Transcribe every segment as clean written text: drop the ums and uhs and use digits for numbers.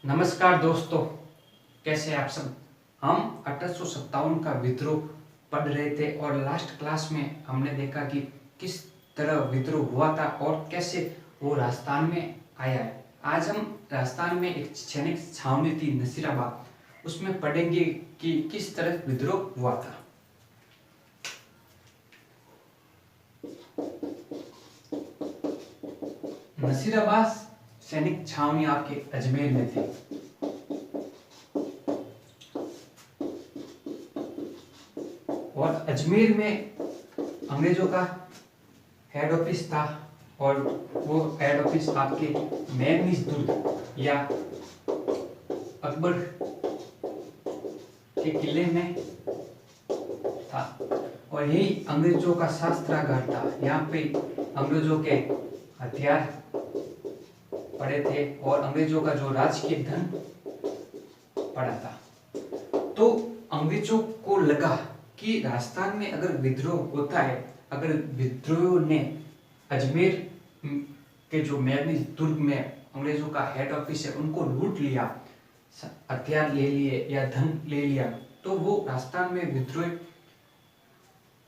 नमस्कार दोस्तों, कैसे आप सब। हम 1857 का विद्रोह पढ़ रहे थे और लास्ट क्लास में हमने देखा कि किस तरह विद्रोह हुआ था और कैसे वो राजस्थान में आया है। आज हम राजस्थान में एक सैनिक छावनी थी नसीराबाद, उसमें पढ़ेंगे कि किस तरह विद्रोह हुआ था। नसीराबाद सैनिक छावनी आपके अजमेर में थी। और अजमेर में अंग्रेजों का हेड ऑफिस था और वो हेड ऑफिस आपके मैगनीज दुर्ग या अकबर के किले में था और यही अंग्रेजों का शस्त्रागार था। यहाँ पे अंग्रेजों के हथियार पड़े थे और अंग्रेजों का जो राजकीय धन पड़ा था। तो अंग्रेजों को लगा कि राजस्थान में अगर विद्रोह होता है, अगर विद्रोहियों ने अजमेर के जो मैगनीज दुर्ग में अंग्रेजों का हेड ऑफिस है उनको लूट लिया, हथियार ले लिए या धन ले लिया, तो वो राजस्थान में विद्रोह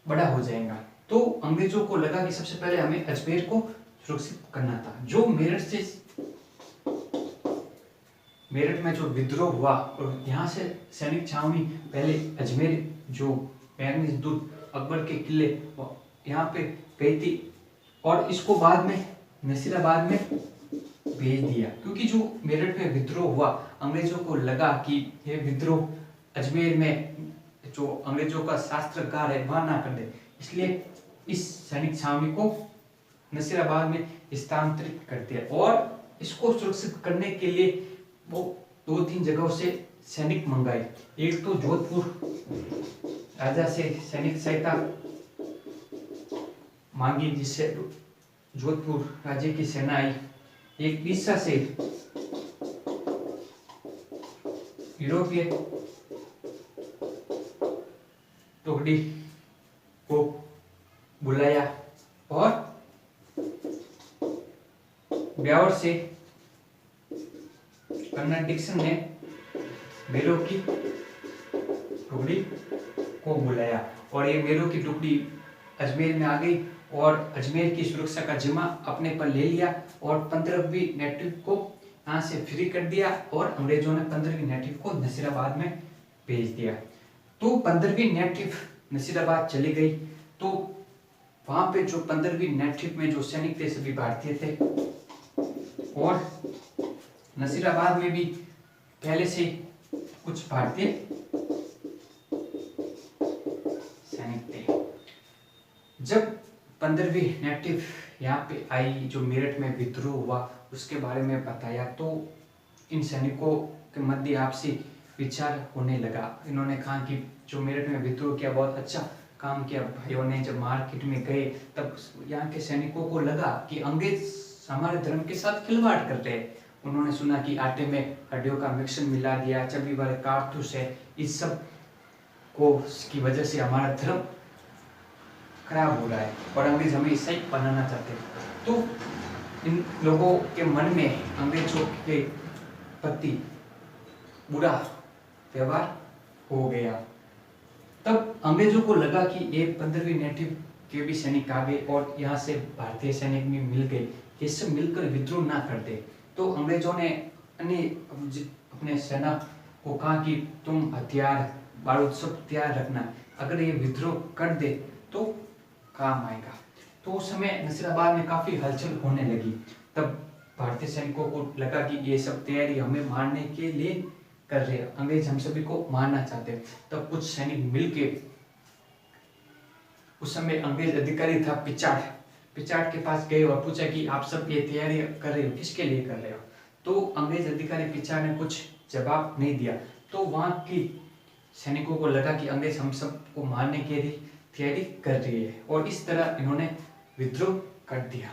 बड़ा हो जाएगा। तो अंग्रेजों को लगा कि सबसे पहले हमें अजमेर को सुरक्षित करना था। जो मेरठ में जो विद्रोह हुआ और यहाँ से सैनिक छावनी पहले अजमेर जो मैगनीज दुर्ग अकबर के किले यहाँ पे गई थी और इसको बाद में नसीराबाद में भेज दिया, क्योंकि जो मेरठ में विद्रोह हुआ अंग्रेजों को लगा कि ये विद्रोह अजमेर में जो अंग्रेजों का शस्त्रागार है वहां ना कर दे, इसलिए इस सैनिक छावनी को नसीराबाद में स्थानांतरित कर दिया। और इसको सुरक्षित करने के लिए वो 2-3 जगहों से सैनिक मंगाए। एक तो जोधपुर राजा से सैनिक सहायता मांगी, जिससे जोधपुर राज्य की सेना आई। एक उड़ीसा से यूरोपीय टुकड़ी को बुलाया और ब्यावर से कर्नल डिक्सन ने मेरो की टुकड़ी को बुलाया और ये मेरो की टुकड़ी अजमेर में आ गई और अजमेर की सुरक्षा का जिम्मा अपने पर ले लिया और 15वीं नेटिव को यहाँ से फ्री कर दिया और अंग्रेजों ने 15वीं नेटिव को नसीराबाद में भेज दिया। तो 15वीं नेटिव नसीराबाद चली गई, तो वहां पे जो 15वीं नेटिव में जो सैनिक थे सभी भारतीय थे और नसीराबाद में भी पहले से कुछ भारतीय सैनिक थे। जब 15वीं नेटिव यहाँ पे आई, जो मेरठ में विद्रोह हुआ उसके बारे में बताया, तो इन सैनिकों के मध्य आपसी विचार होने लगा। इन्होंने कहा कि जो मेरठ में विद्रोह किया बहुत अच्छा काम किया भाइयों ने। जब मार्केट में गए तब यहाँ के सैनिकों को लगा कि अंग्रेज हमारे धर्म के साथ खिलवाड़ करते हैं। उन्होंने सुना कि आटे में हड्डियों का मिक्सचर मिला दिया, चर्बी वाले कारतूस है, इस सब को की वजह से हमारा धर्म खराब हो रहा है और अंग्रेज हमें ईसाई बनाना चाहते हैं। तो इन लोगों के मन में अंग्रेजों के प्रति बुरा व्यवहार हो गया। तब अंग्रेजों को लगा कि ये 15वीं नेटिव के भी सैनिक आ गए और यहाँ से भारतीय सैनिक भी मिल गए, ये सब मिलकर विद्रोह ना कर दे। तो अंग्रेजों ने अपने सेना को कहा कि तुम हथियार बारूद सब तैयार रखना, अगर ये विद्रोह कर दे तो काम आएगा। तो उस समय नसीराबाद में काफी हलचल होने लगी। तब भारतीय सैनिकों को लगा कि ये सब तैयारी हमें मारने के लिए कर रहे हैं, अंग्रेज हम सभी को मारना चाहते हैं। तब कुछ सैनिक मिलके, उस समय अंग्रेज अधिकारी था पिचाट के पास गए और पूछा कि आप सब ये तैयारी कर रहे हो, किसके लिए कर रहे हो। तो अंग्रेज अधिकारी पिचाट ने कुछ जवाब नहीं दिया। तो वहां की सैनिकों को लगा कि अंग्रेज हम सबको मारने के लिए तैयारी कर रही है और इस तरह इन्होंने विद्रोह कर दिया।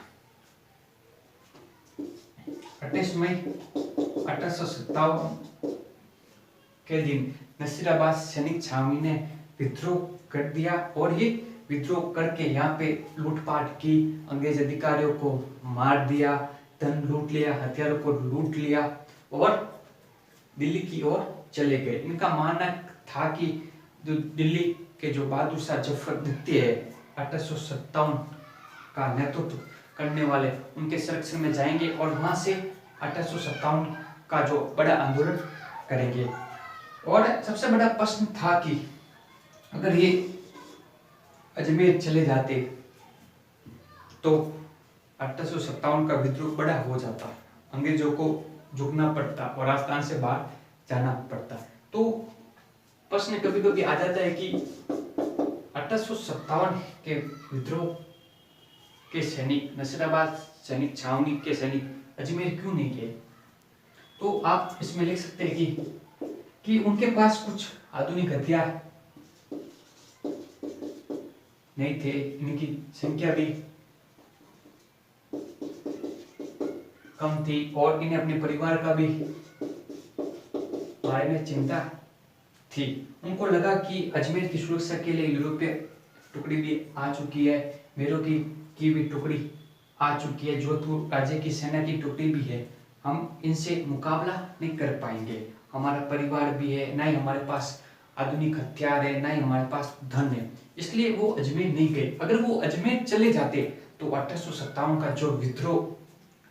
28 मई 1857 के दिन नसीराबाद सैनिक छावनी ने विद्रोह कर दिया और ये विद्रोह करके यहाँ पे लूटपाट की, अंग्रेज अधिकारियों को मार दिया, धन लूट लिया, हथियारों को लूट लिया और दिल्ली की ओर चले गए। इनका मानना था कि जो दिल्ली के जो बहादुर शाह जफर द्वितीय है 1857 का नेतृत्व करने वाले, उनके संरक्षण में जाएंगे और वहां से 1857 का जो बड़ा आंदोलन करेंगे। और सबसे बड़ा प्रश्न था कि अगर ये अजमेर चले जाते तो 1857 का विद्रोह बड़ा हो जाता, अंग्रेजों को झुकना पड़ता और राजस्थान से बाहर जाना पड़ता। तो प्रश्न कभी कभी आ जाता है कि 1857 के विद्रोह के सैनिक, नसीराबाद सैनिक छावनी के सैनिक अजमेर क्यों नहीं गए? तो आप इसमें लिख सकते हैं कि उनके पास कुछ आधुनिक हथियार नहीं थे, इनकी संख्या भी कम थी और इन्हें अपने परिवार का भी बारे में चिंता थी। उनको लगा कि अजमेर की सुरक्षा के लिए यूरोपीय टुकड़ी भी आ चुकी है, मेरों की भी टुकड़ी आ चुकी है, जोधपुर राज्य की सेना की टुकड़ी भी है, हम इनसे मुकाबला नहीं कर पाएंगे, हमारा परिवार भी है, ना ही हमारे पास आधुनिक हथियार है, ना ही हमारे पास धन है, इसलिए वो अजमेर नहीं गए। अगर वो अजमेर चले जाते तो 1857 का जो विद्रोह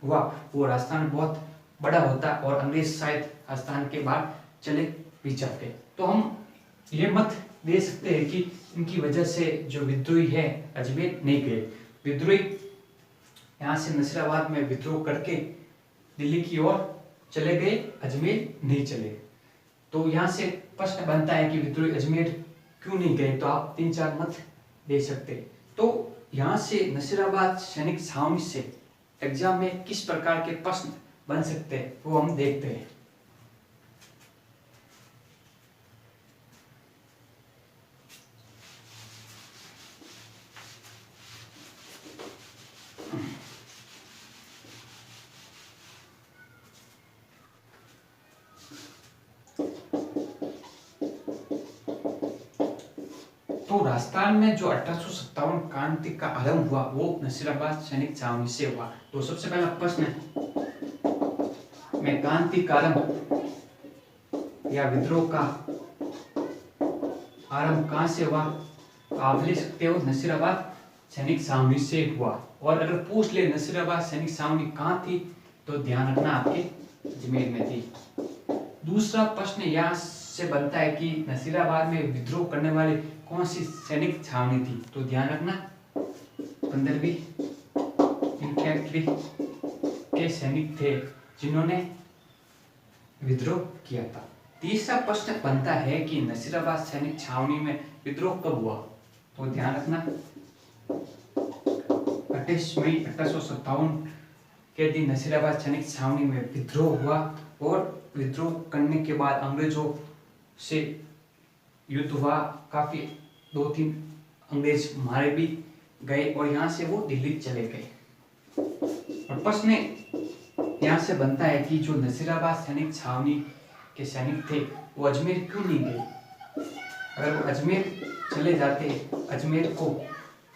हुआ वो राजस्थान में बहुत बड़ा होता और अंग्रेज शायद राजस्थान के बाहर चले भी जाते। तो हम ये मत दे सकते हैं कि इनकी वजह से जो विद्रोही है अजमेर नहीं गए। विद्रोही यहाँ से नसीराबाद में विद्रोह करके दिल्ली की ओर चले गए, अजमेर नहीं चले। तो यहाँ से प्रश्न बनता है कि विद्रोही अजमेर क्यों नहीं गए? तो आप 3-4 मत दे सकते। तो यहाँ से नसीराबाद सैनिक छावनी से एग्जाम में किस प्रकार के प्रश्न बन सकते हैं वो हम देखते हैं। तो राजस्थान में जो 1857 क्रांति का आरंभ हुआ वो नसीराबाद सैनिक छावनी से हुआ। तो सबसे पहला प्रश्न में क्रांति का आरंभ या विद्रोह का आरंभ कहां से हुआ? आप लिख सकते हो नसीराबाद सैनिक छावनी से हुआ। और अगर पूछ ले नसीराबाद सैनिक छावनी कहां थी तो ध्यान रखना आपके अजमेर में थी। दूसरा प्रश्न यहाँ से बनता है कि नसीराबाद में विद्रोह करने वाले कौन सी सैनिक छावनी थी? तो ध्यान रखना 15वीं इन्फैंट्री के सैनिक थे जिन्होंने विद्रोह किया था। तीसरा प्रश्न बनता है कि नसीराबाद सैनिक छावनी में विद्रोह कब हुआ? तो ध्यान रखना 28 मई 1857 के दिन नसीराबाद सैनिक छावनी में विद्रोह हुआ और विद्रोह करने के बाद अंग्रेजों से युद्ध हुआ, काफी 2-3 अंग्रेज मारे भी गए और यहाँ से वो दिल्ली चले गए। और प्रश्न यहाँ से बनता है कि जो नसीराबाद सैनिक छावनी के सैनिक थे वो अजमेर क्यों नहीं गए? अगर वो अजमेर चले जाते, अजमेर को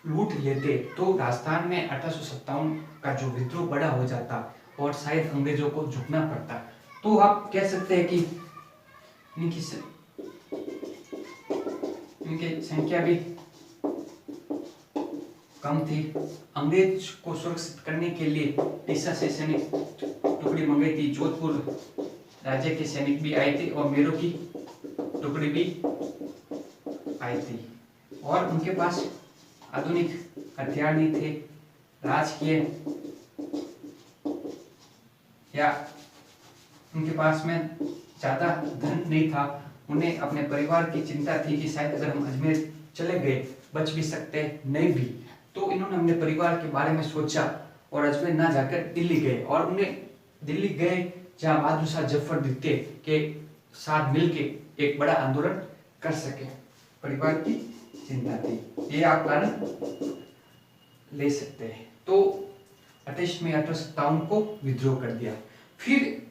लूट लेते तो राजस्थान में 1857 का जो विद्रोह बड़ा हो जाता और शायद अंग्रेजों को झुकना पड़ता। तो आप कह सकते हैं कि इनकी संख्या भी कम थी। अंग्रेज को सुरक्षित करने के लिए टीसा से सैनिक टुकड़ी मंगाई थी, जोधपुर राज्य के सैनिक भी आए थे और मेरों की टुकड़ी भी आई थी और उनके पास आधुनिक हथियार नहीं थे, राजकीय या उनके पास में ज्यादा धन नहीं था। उन्हें अपने परिवार की चिंता थी कि शायद अगर हम अजमेर चले गए बच भी सकते नहीं भी। तो इन्होंने अपने परिवार के बारे में सोचा और अजमेर ना जाकर दिल्ली गए और उन्हें दिल्ली गए जहां बहादुर शाह जफर द्वितीय के साथ मिलकर एक बड़ा आंदोलन कर सके। परिवार की चिंता थी, ये आप कारण ले सकते हैं। तो 28 मई 1857 को विद्रोह कर दिया। फिर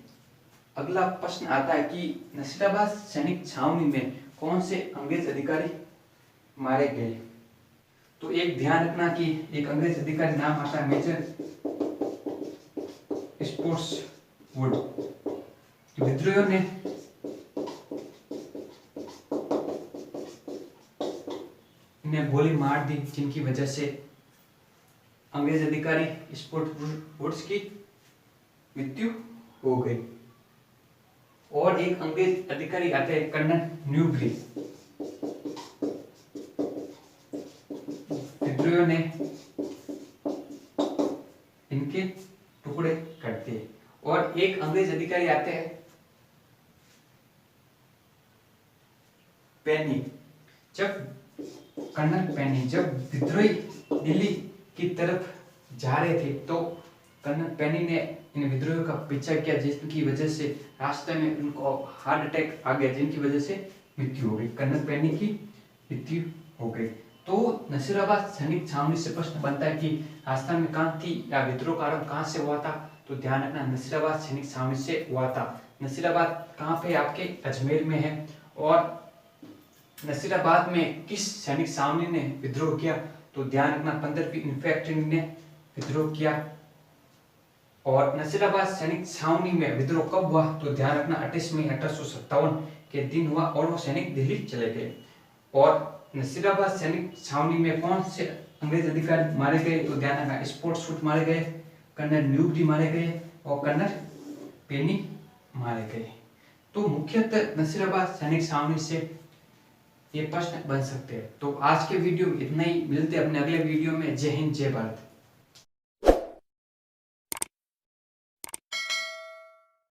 अगला प्रश्न आता है कि नसीराबाद सैनिक छावनी में कौन से अंग्रेज अधिकारी मारे गए? तो एक ध्यान रखना कि एक अंग्रेज अधिकारी नाम आता है मेजर स्पोर्ट्सवुड। विद्रोहियों ने ने गोली मार दी, जिनकी वजह से अंग्रेज अधिकारी स्पॉट वुड्स की मृत्यु हो गई। और एक अंग्रेज अधिकारी आते हैं कर्नल न्यूबरी। विद्रोहियों ने इनके टुकड़े कर दिए। और एक अंग्रेज अधिकारी आते हैं पेनी। जब कर्नल पेनी जब विद्रोही दिल्ली की तरफ जा रहे थे तो कर्नल पेनी ने इन विद्रोहियों का पीछा किया, जिसकी वजह से रास्ते में उनको हार्ट अटैक आ गया, जिनकी वजह से मृत्यु हो गई। कर्नल पेनी की मृत्यु हो गई। तो नसीराबाद सैनिक छावनी से प्रश्न बनता है कि राजस्थान में क्रांति या विद्रोह का आरंभ कहाँ से हुआ था? तो ध्यान रखना, नसीराबाद सैनिक छावनी से हुआ था। नसीराबाद कहाँ पे? आपके अजमेर में है। और नसीराबाद में किस सैनिक छावनी ने विद्रोह किया? तो ध्यान रखना, 15वीं इन्फैंट्री ने विद्रोह किया। और नसीराबाद सैनिक छावनी में विद्रोह कब हुआ? तो ध्यान रखना, 28 मई 1857 के दिन हुआ और वो सैनिक दिल्ली चले गए। और नसीराबाद सैनिक छावनी में कौन से अंग्रेज अधिकारी मारे गए? तो ध्यान रखना, स्पॉट मारे गए, कर्नल न्यूबरी मारे गए और कर्नल पेनी मारे गए। तो मुख्यतः नसीराबाद सैनिक छावनी से ये प्रश्न बन सकते हैं। तो आज के वीडियो में इतना ही, मिलते हैं अपने अगले वीडियो में। जय हिंद, जय भारत।